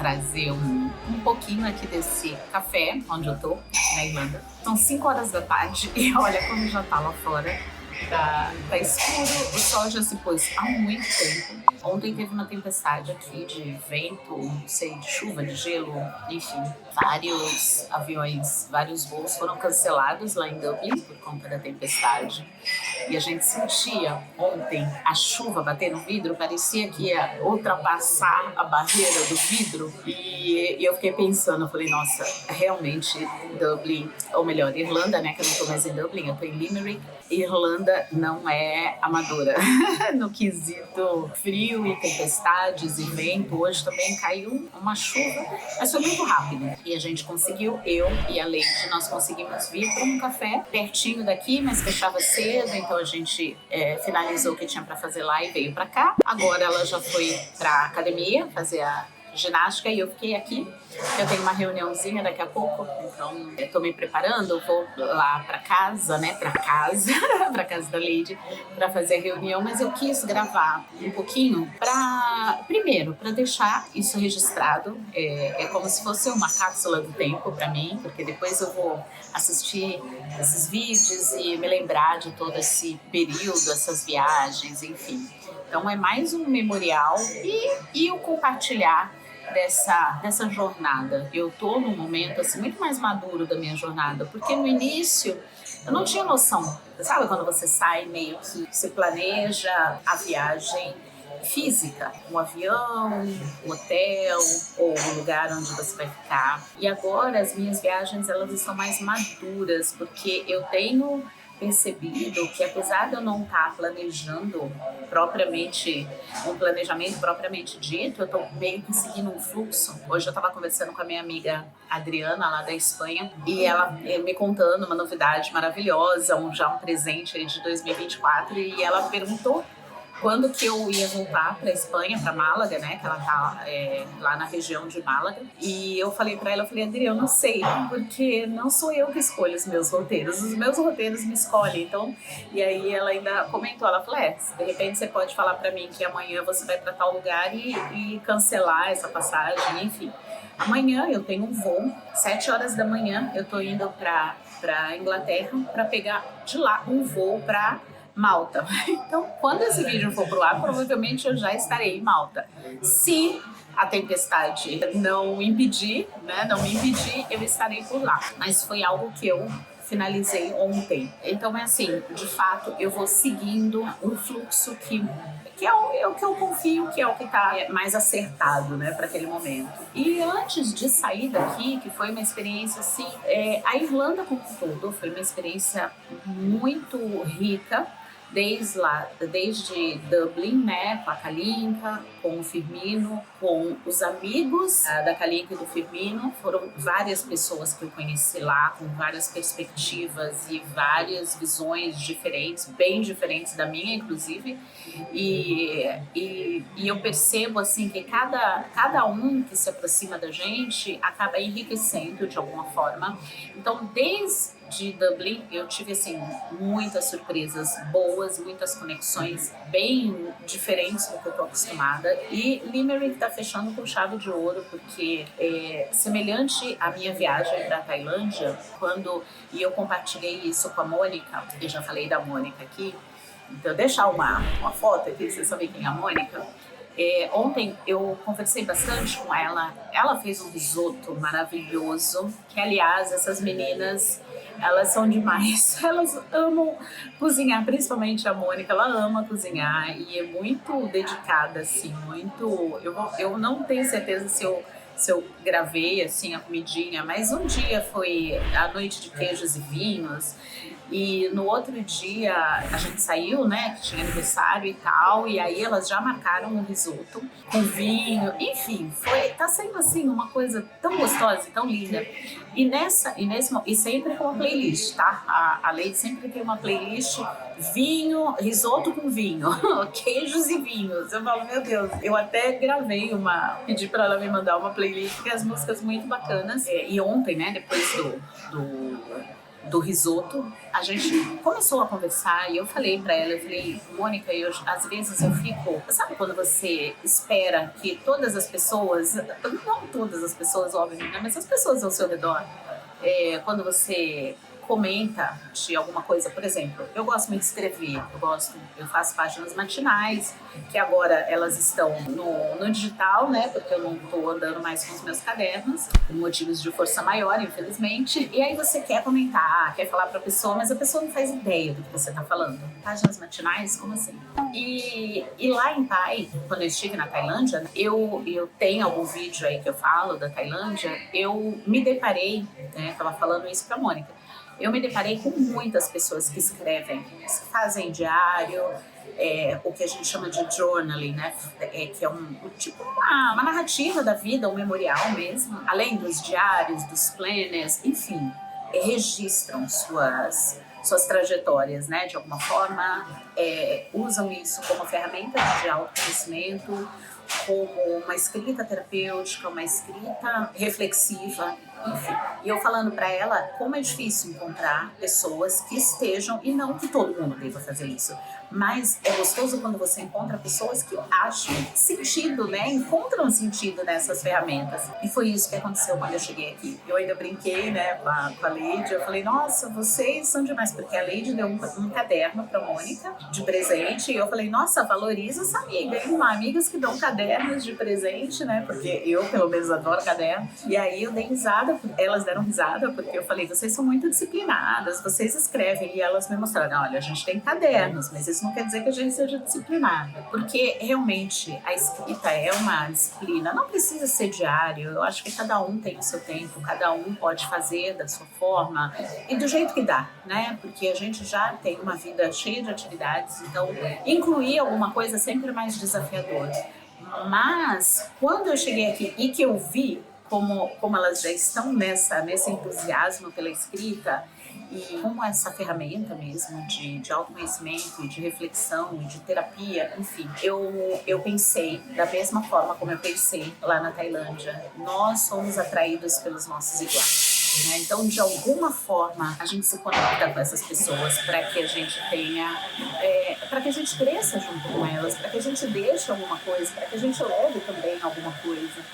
trazer um pouquinho aqui desse café, onde eu tô, na Irlanda. São 5 horas da tarde e olha como já tá lá fora. Tá escuro, o sol já se pôs há muito tempo. Ontem teve uma tempestade aqui de vento, não sei, de chuva, de gelo, enfim. Vários aviões, vários voos foram cancelados lá em Dublin por conta da tempestade. E a gente sentia ontem a chuva bater no vidro, parecia que ia ultrapassar a barreira do vidro. E eu fiquei pensando, eu falei, nossa, realmente Dublin, ou melhor, Irlanda, né, que eu não tô mais em Dublin, eu tô em Limerick. Irlanda não é amadora no quesito frio e tempestades e vento. Hoje também caiu uma chuva, mas foi muito rápido. E a gente conseguiu, eu e a Leite, nós conseguimos vir para um café pertinho daqui, mas fechava cedo, então a gente finalizou o que tinha para fazer lá e veio para cá. Agora ela já foi para academia fazer a ginástica e eu fiquei aqui. Eu tenho uma reuniãozinha daqui a pouco, então eu tô me preparando, eu vou lá pra casa, né, pra casa da Lady, pra fazer a reunião, mas eu quis gravar um pouquinho primeiro, pra deixar isso registrado, é como se fosse uma cápsula do tempo pra mim, porque depois eu vou assistir esses vídeos e me lembrar de todo esse período, essas viagens, enfim. Então é mais um memorial e o compartilhar dessa jornada. Eu tô num momento assim muito mais maduro da minha jornada, porque no início eu não tinha noção. Sabe quando você sai meio que você planeja a viagem física, um avião, um hotel ou o lugar onde você vai ficar. E agora as minhas viagens elas estão mais maduras, porque eu tenho percebido que apesar de eu não estar planejando propriamente, um planejamento propriamente dito, eu estou meio que seguindo um fluxo. Hoje eu estava conversando com a minha amiga Adriana, lá da Espanha, e ela me contando uma novidade maravilhosa, já um presente aí de 2024, e ela perguntou quando que eu ia voltar para Espanha, para Málaga, né? Que ela tá lá na região de Málaga. E eu falei para ela, Adri, eu não sei, porque não sou eu que escolho os meus roteiros me escolhem. Então, e aí ela ainda comentou, ela falou, de repente você pode falar para mim que amanhã você vai para tal lugar e cancelar essa passagem, enfim. Amanhã eu tenho um voo, 7 horas da manhã, eu tô indo para Inglaterra para pegar de lá um voo para Malta. Então, quando esse vídeo for pro ar, provavelmente eu já estarei em Malta. Se a tempestade não me impedir, eu estarei por lá. Mas foi algo que eu finalizei ontem. Então é assim, de fato, eu vou seguindo um fluxo que é o que eu confio, que é o que está mais acertado, né, para aquele momento. E antes de sair daqui, que foi uma experiência assim, a Irlanda como um todo foi uma experiência muito rica, desde Dublin, né, com a Kalinka, com o Firmino, com os amigos da Kalinka e do Firmino. Foram várias pessoas que eu conheci lá, com várias perspectivas e várias visões diferentes, bem diferentes da minha, inclusive. E eu percebo assim que cada um que se aproxima da gente acaba enriquecendo de alguma forma. Então, desde Dublin, eu tive assim muitas surpresas boas, muitas conexões bem diferentes do que eu tô acostumada. E Limerick tá fechando com chave de ouro, porque semelhante à minha viagem para Tailândia, e eu compartilhei isso com a Mônica, eu já falei da Mônica aqui, então deixar uma foto aqui, vocês sabem quem é a Mônica. Ontem eu conversei bastante com ela, ela fez um risoto maravilhoso, que aliás essas meninas, elas são demais, elas amam cozinhar, principalmente a Mônica, ela ama cozinhar e é muito dedicada, assim, muito, eu não tenho certeza se eu gravei assim a comidinha, mas um dia foi a noite de queijos e vinhos, e no outro dia a gente saiu, né, que tinha aniversário e tal, e aí elas já marcaram um risoto com vinho, enfim, tá sendo assim uma coisa tão gostosa e tão linda. E sempre com uma playlist, tá? A Lady sempre tem uma playlist vinho, risoto com vinho, queijos e vinhos. Eu falo, meu Deus, eu até gravei pedi pra ela me mandar uma playlist, que as músicas muito bacanas. E ontem, né, depois do risoto, a gente começou a conversar e eu falei pra ela, eu falei, Mônica, às vezes eu fico, sabe quando você espera que todas as pessoas, não todas as pessoas, óbvio, né, mas as pessoas ao seu redor, quando você comenta de alguma coisa, por exemplo, eu gosto muito de escrever, eu faço páginas matinais, que agora elas estão no digital, né, porque eu não estou andando mais com os meus cadernos, por motivos de força maior, infelizmente, e aí você quer comentar, quer falar pra pessoa, mas a pessoa não faz ideia do que você tá falando. Páginas matinais? Como assim? E lá em Pai, quando eu estive na Tailândia, eu tenho algum vídeo aí que eu falo da Tailândia, eu me deparei, né, tava falando isso pra Mônica, eu me deparei com muitas pessoas que escrevem, que fazem diário, o que a gente chama de journaling, né? Que é tipo uma narrativa da vida, um memorial mesmo, além dos diários, dos planners, enfim, registram suas trajetórias, né? De alguma forma, usam isso como ferramenta de autoconhecimento, como uma escrita terapêutica, uma escrita reflexiva, enfim. E eu falando para ela como é difícil encontrar pessoas que estejam, e não que todo mundo deva fazer isso, mas é gostoso quando você encontra pessoas que acham sentido, né? Encontram sentido nessas ferramentas. E foi isso que aconteceu quando eu cheguei aqui. Eu ainda brinquei, né, com a Leide. Eu falei, nossa, vocês são demais, porque a Leide deu um caderno pra Mônica de presente. E eu falei, nossa, valoriza essa amiga, hein? Amigas que dão cadernos de presente, né? Porque eu, pelo menos, adoro caderno. E aí eu dei risada, elas deram risada, porque eu falei, vocês são muito disciplinadas, vocês escrevem. E elas me mostraram, olha, a gente tem cadernos, mas isso não quer dizer que a gente seja disciplinada, porque realmente a escrita é uma disciplina, não precisa ser diário, eu acho que cada um tem o seu tempo, cada um pode fazer da sua forma e do jeito que dá, né? Porque a gente já tem uma vida cheia de atividades, então incluir alguma coisa é sempre mais desafiador. Mas quando eu cheguei aqui e que eu vi como elas já estão nesse entusiasmo pela escrita, e como essa ferramenta mesmo de autoconhecimento, de reflexão, de terapia, enfim, eu pensei da mesma forma como eu pensei lá na Tailândia. Nós somos atraídos pelos nossos iguais, né? Então, de alguma forma, a gente se conecta com essas pessoas para que a gente tenha, para que a gente cresça junto com elas, para que a gente deixe alguma coisa, para que a gente leve também alguma coisa.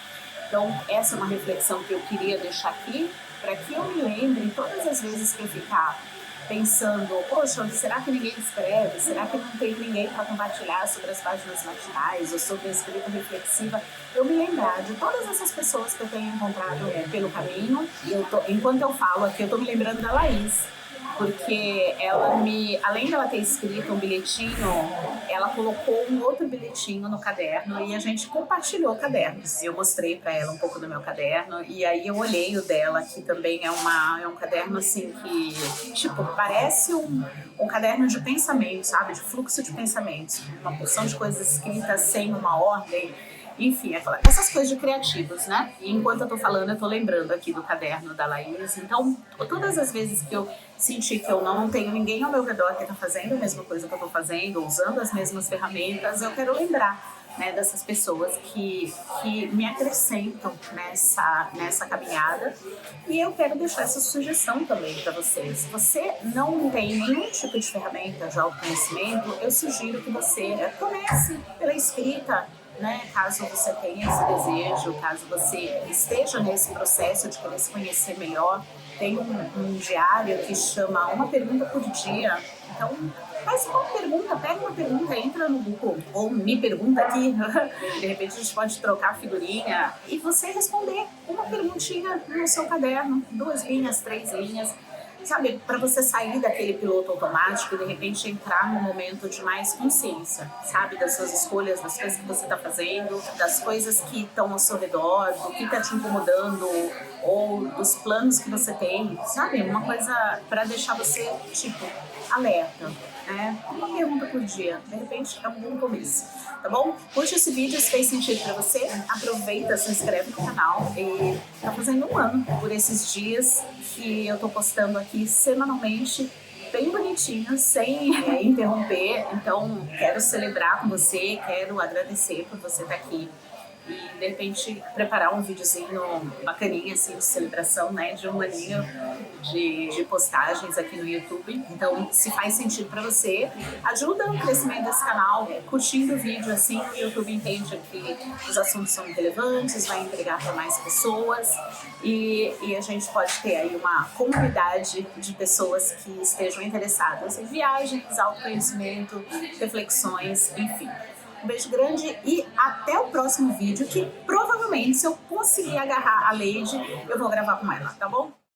Então, essa é uma reflexão que eu queria deixar aqui, para que eu me lembre todas as vezes que eu ficar pensando, poxa, será que ninguém escreve? Será que não tem ninguém para compartilhar sobre as páginas matinais ou sobre a escrita reflexiva? Eu me lembrar de todas essas pessoas que eu tenho encontrado pelo caminho. E enquanto eu falo aqui, eu estou me lembrando da Laís, porque além dela ter escrito um bilhetinho, ela colocou um outro bilhetinho no caderno e a gente compartilhou cadernos. Eu mostrei para ela um pouco do meu caderno e aí eu olhei o dela, que também é um caderno assim que, tipo, parece um caderno de pensamento, sabe? De fluxo de pensamentos, uma porção de coisas escritas sem uma ordem. Enfim, essas coisas de criativos, né? E enquanto eu tô falando, eu tô lembrando aqui do caderno da Laís. Então, todas as vezes que eu senti que eu não tenho ninguém ao meu redor que tá fazendo a mesma coisa que eu tô fazendo, usando as mesmas ferramentas, eu quero lembrar, né, dessas pessoas que me acrescentam nessa caminhada. E eu quero deixar essa sugestão também para vocês. Se você não tem nenhum tipo de ferramenta de autoconhecimento, eu sugiro que você comece pela escrita, né? Caso você tenha esse desejo, caso você esteja nesse processo de querer se conhecer melhor, tem um diário que chama Uma Pergunta por Dia. Então, faz uma pergunta, pega uma pergunta, entra no Google, ou me pergunta aqui, de repente a gente pode trocar figurinha, e você responder uma perguntinha no seu caderno, 2 linhas, 3 linhas, sabe, para você sair daquele piloto automático e de repente entrar num momento de mais consciência, sabe, das suas escolhas, das coisas que você está fazendo, das coisas que estão ao seu redor, do que está te incomodando ou dos planos que você tem, sabe, uma coisa para deixar você, tipo, alerta, né? Uma pergunta por dia, de repente é um bom começo, tá bom? Curte esse vídeo se fez sentido pra você, aproveita, se inscreve no canal e tá fazendo 1 ano por esses dias que eu tô postando aqui semanalmente, bem bonitinho, sem interromper, então quero celebrar com você, quero agradecer por você estar aqui e de repente preparar um videozinho bacaninha assim de celebração, né, de um aninho de postagens aqui no YouTube. Então, se faz sentido para você, ajuda o crescimento desse canal, curtindo o vídeo assim, o YouTube entende que os assuntos são relevantes, vai entregar para mais pessoas e a gente pode ter aí uma comunidade de pessoas que estejam interessadas em viagens, autoconhecimento, reflexões, enfim. Um beijo grande e até o próximo vídeo, que provavelmente, se eu conseguir agarrar a Lady, eu vou gravar com ela, tá bom?